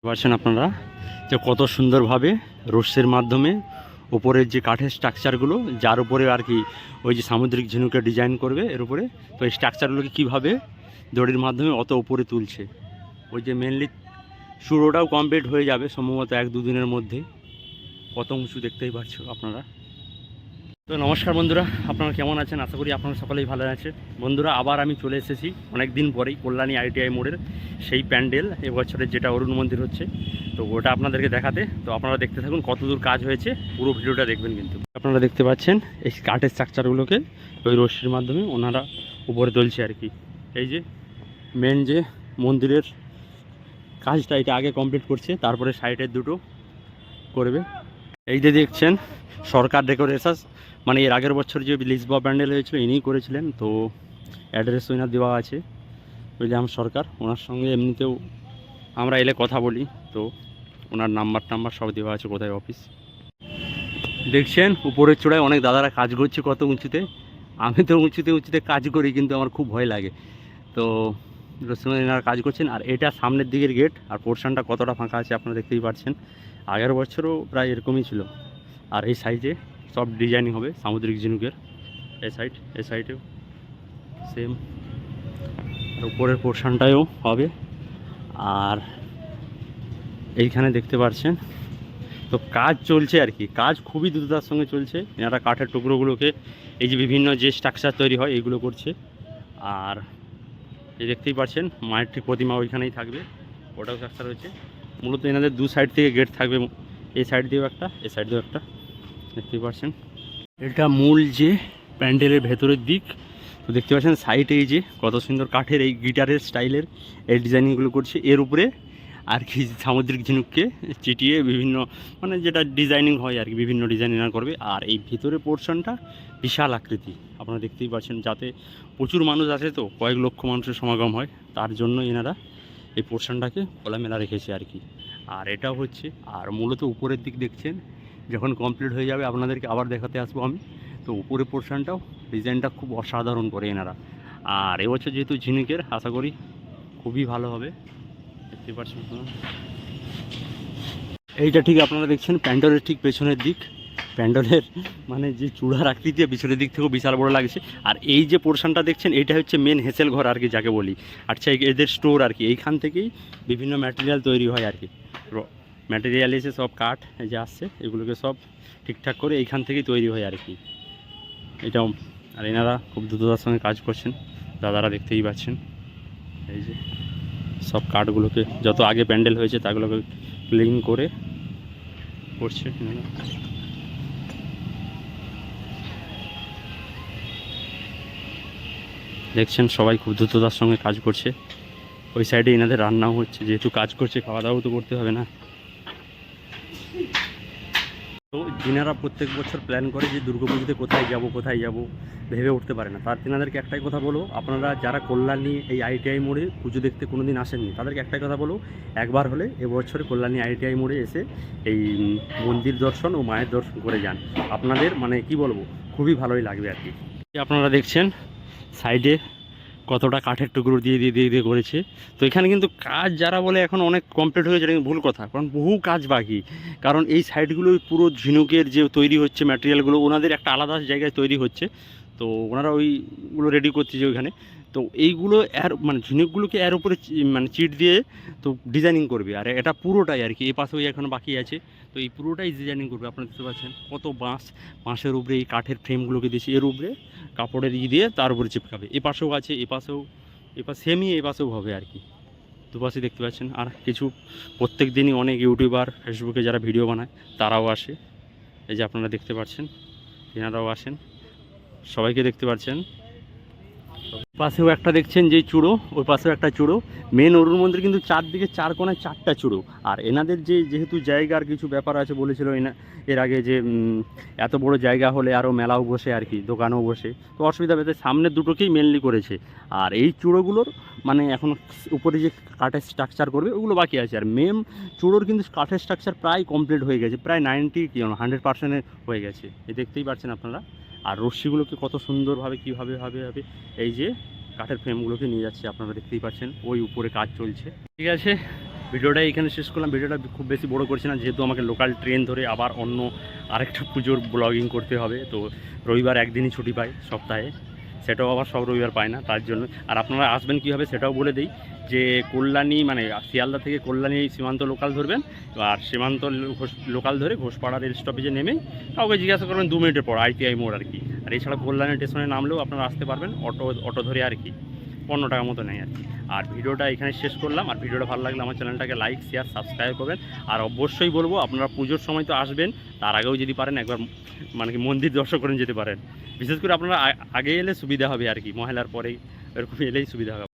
পাচ্ছেন আপনারা যে কত সুন্দরভাবে রশ্মির মাধ্যমে উপরের যে কাঠের স্ট্রাকচারগুলো, যার উপরে আর কি ওই যে সামুদ্রিক ঝিনুকের ডিজাইন করবে এর উপরে, তো এই স্ট্রাকচারগুলোকে কীভাবে দড়ির মাধ্যমে অত উপরে তুলছে। ওই যে মেনলি শুরুটাও কমপ্লিট হয়ে যাবে সম্ভবত 1-2 দিনের মধ্যে। কত উঁচু দেখতেই পাচ্ছ আপনারা। তো নমস্কার বন্ধুরা, আপনারা কেমন আছেন? আশা করি আপনারা সকলেই ভালো আছে। বন্ধুরা, আবার আমি চলে এসেছি অনেক দিন পরেই কল্যাণী ITI মোড়ের সেই প্যান্ডেল এবছরের, যেটা অরুণ মন্দির হচ্ছে। তো ওটা আপনাদেরকে দেখাতে, তো আপনারা দেখতে থাকুন কত দূর কাজ হয়েছে, পুরো ভিডিওটা দেখবেন। কিন্তু আপনারা দেখতে পাচ্ছেন এই কাঠের স্ট্রাকচারগুলোকে ওই রশ্মির মাধ্যমে ওনারা উপরে তুলছে আর কি। এই যে মেন যে মন্দিরের কাজটা, এটা আগে কমপ্লিট করছে, তারপরে সাইডের দুটো করবে। এই যে দেখছেন সরকার ডেকোরেশন, মানে এর আগের বছর যে লিসবা প্যান্ডেল হয়েছিল ইনিই করেছিলেন। তো অ্যাড্রেস ওনার দেওয়া আছে, উইলিয়াম সরকার। ওনার সঙ্গে এমনিতেও আমরা এলে কথা বলি, তো ওনার নাম্বার সব দেওয়া আছে, কোথায় অফিস। দেখছেন উপরের চূড়ায় অনেক দাদারা কাজ করছে কত উঁচুতে। আমি তো উঁচুতে কাজ করি, কিন্তু আমার খুব ভয় লাগে। তো এনারা কাজ করছেন। আর এটা সামনের দিকের গেট, আর পোর্শনটা কতটা ফাঁকা আছে আপনারা দেখতেই পাচ্ছেন। আগের বছরও প্রায় এরকমই ছিল। আর এই সাইডে সব ডিজাইনিং হবে সামুদ্রিক ঝিনুকের। এই সাইডেও সেম, আর উপরের পোর্শনটাও হবে। আর এইখানে দেখতে পাচ্ছেন তো কাজ চলছে আর কি, কাজ খুবই দ্রুততার সঙ্গে চলছে। এনারা কাঠের টুকরোগুলোকে এই যে বিভিন্ন যে স্ট্রাকচার তৈরি হয় এইগুলো করছে। আর এই দেখতেই পাচ্ছেন মায়ের ঠিক প্রতিমা ওইখানেই থাকবে, ওটাও স্ট্রাকচার হয়েছে। মূলত এনাদের দু সাইড থেকে গেট থাকবে, এই সাইড দিয়েও একটা, এই সাইড দিয়েও একটা, দেখতেই পাচ্ছেন। এটা মূল যে প্যান্ডেলের ভেতরের দিক। তো দেখতে পাচ্ছেন সাইডে এই যে কত সুন্দর কাঠের এই গিটারের স্টাইলের এই ডিজাইনিংগুলো করছে। এর উপরে আর কি সামুদ্রিক ঝিনুককে চিটিয়ে বিভিন্ন, মানে যেটা ডিজাইনিং হয় আর কি, বিভিন্ন ডিজাইন এনার করবে। আর এই ভিতরে পোর্শনটা বিশাল আকৃতি আপনারা দেখতেই পাচ্ছেন, যাতে প্রচুর মানুষ আসে, তো কয়েক লক্ষ মানুষের সমাগম হয়, তার জন্য এনারা এই পোর্শনটাকে খোলামেলা রেখেছে আর কি। আর এটাও হচ্ছে, আর মূলত উপরের দিক দেখছেন, যখন কমপ্লিট হয়ে যাবে আপনাদেরকে আবার দেখাতে আসবো আমি। তো উপরের পোর্শনটাও ডিজাইনটা খুব অসাধারণ করে এনারা। আর এবছর যেহেতু ঝিনুকের, আশা করি খুবই ভালো হবে। দেখতে পাচ্ছেন এইটা ঠিক আপনারা দেখছেন প্যান্ডেলের ঠিক পেছনের দিক। প্যান্ডেলের মানে যে চূড়ার আকৃতি পিছনের দিক থেকেও বিশাল বড় লাগছে। আর এই যে পোর্শনটা দেখছেন, এইটা হচ্ছে মেন হেসেল ঘর আর কি, যাকে বলি। আচ্ছা, এদের স্টোর আর কি, এইখান থেকেই বিভিন্ন ম্যাটেরিয়াল তৈরি হয় আর কি। ম্যাটেরিয়াল এসে সব কাঠ যে আসছে, এগুলোকে সব ঠিকঠাক করে এইখান থেকেই তৈরি হয় আর কি এটাও। আর এনারা খুব দ্রুততার সঙ্গে কাজ করছেন, দাদারা দেখতেই পাচ্ছেন। এই যে সব কাঠগুলোকে যত আগে প্যান্ডেল হয়েছে তাগুলোকে ক্লিন করে করছে। দেখছেন সবাই খুব দ্রুততার সঙ্গে কাজ করছে। ওই সাইডে এনাদের রান্নাও হচ্ছে, যেহেতু কাজ করছে খাওয়া দাওয়াও তো করতে হবে না। তো যিনারা প্রত্যেক বছর প্ল্যান করে যে দুর্গাপুজোতে কোথায় যাব ভেবে উঠতে পারে না, তার তেনাদেরকে একটাই কথা বলো, আপনারা যারা কল্যাণী এই ITI মোড়ে পুজো দেখতে কোনো দিন আসেননি, তাদেরকে একটাই কথা বলো, একবার হলে এবছর কল্যাণী ITI মোড়ে এসে এই মন্দির দর্শন ও মায়ের দর্শন করে যান। আপনাদের মানে কি বলবো, খুবই ভালোই লাগবে আর কি। আপনারা দেখছেন সাইডে কতটা কাঠের টুকরো দিয়ে করেছে। তো এখানে কিন্তু কাজ যারা বলে এখন অনেক কমপ্লিট হয়েছে, এটা ভুল কথা, কারণ বহু কাজ বাকি। কারণ এই সাইডগুলো পুরো ঝিনুকের যে তৈরি হচ্ছে ম্যাটেরিয়ালগুলো, ওনাদের একটা আলাদা জায়গায় তৈরি হচ্ছে। তো ওনারা ওইগুলো রেডি করছে যে ওইখানে। তো এইগুলো এর মানে ঝিনুকগুলোকে এর উপরে মানে চিট দিয়ে তো ডিজাইনিং করবে। আর এটা পুরোটাই আর কি, এ পাশেও এখন বাকি আছে। তো এই পুরোটাই ডিজাইনিং করবে। আপনারা দেখতে পাচ্ছেন কত বাঁশের উপরে এই কাঠের ফ্রেমগুলোকে দিয়েছে, এর উপরে কাপড়ের দিয়ে তার উপরে চিপকাবে। এ পাশেও আছে, এপাশ সেমই এ পাশেও হবে আর কি, দুপাশে দেখতে পাচ্ছেন। আর কিছু প্রত্যেক দিনই অনেক ইউটিউবার ফেসবুকে যারা ভিডিও বানায় তারাও আসে, এই যে আপনারা দেখতে পাচ্ছেন, এনারাও আসেন, সবাইকে দেখতে পাচ্ছেন। পাশেও একটা দেখছেন যে চূড়ো, ওই পাশেও একটা চূড়ো। মেন অরুণ মন্দির কিন্তু চারদিকে চার কোণায় 4টা চূড়ো। আর এনাদের যেহেতু জায়গার কিছু ব্যাপার আছে, বলেছিল এর আগে যে এত বড় জায়গা হলে আরও মেলাও বসে আর কি, দোকানও বসে, তো অসুবিধা পেতে সামনের দুটোকেই মেনলি করেছে। আর এই চূড়োগুলোর মানে এখন উপরে যে কাঠের স্ট্রাকচার করবে ওগুলো বাকি আছে। আর মেন চূড়োর কিন্তু কাঠের স্ট্রাকচার প্রায় কমপ্লিট হয়ে গেছে, প্রায় 100% হয়ে গেছে, এই দেখতেই পাচ্ছেন আপনারা। আর রশ্মিগুলোকে কত সুন্দরভাবে কীভাবে এই যে কাঠের ফ্রেমগুলোকে নিয়ে যাচ্ছে, আপনারা দেখতেই পাচ্ছেন, ওই উপরে কাজ চলছে। ঠিক আছে, ভিডিওটা এখানে শেষ করলাম। ভিডিওটা খুব বেশি বড় করছি না, যেহেতু আমাকে লোকাল ট্রেন ধরে আবার অন্য আরেকটা পুজোর ব্লগিং করতে হবে। তো রবিবার একদিনই ছুটি পাই সপ্তাহে, সেটাও আবার সব রবিবার পায় না, তার জন্য। আর আপনারা আসবেন কীভাবে সেটাও বলে দিই, যে কল্যাণী মানে শিয়ালদা থেকে কল্যাণী সীমান্ত লোকাল ধরবেন, আর সীমান্ত লোকাল ধরে ঘোষপাড়া রেল স্টপেজে নেমে কাউকে জিজ্ঞাসা করবেন 2 মিনিটের পর ITI মোড় আর কি। আর এছাড়া কল্যাণী স্টেশনে নামলেও আপনারা আসতে পারবেন অটো ধরে আর কি, 15 টাকা মতো নেয় আর কি। আর ভিডিওটা এখানে শেষ করলাম। আর ভিডিওটা ভালো লাগলে আমার চ্যানেলটাকে লাইক শেয়ার সাবস্ক্রাইব করবেন। আর অবশ্যই বলবো আপনারা পুজোর সময় তো আসবেন, তার আগেও যদি পারেন একবার মানে কি মন্দির দর্শন করে যেতে পারেন। বিশেষ করে আপনারা আগে এলে সুবিধা হবে আর কি, মহিলার পরেই এরকম এলেই সুবিধা হবে।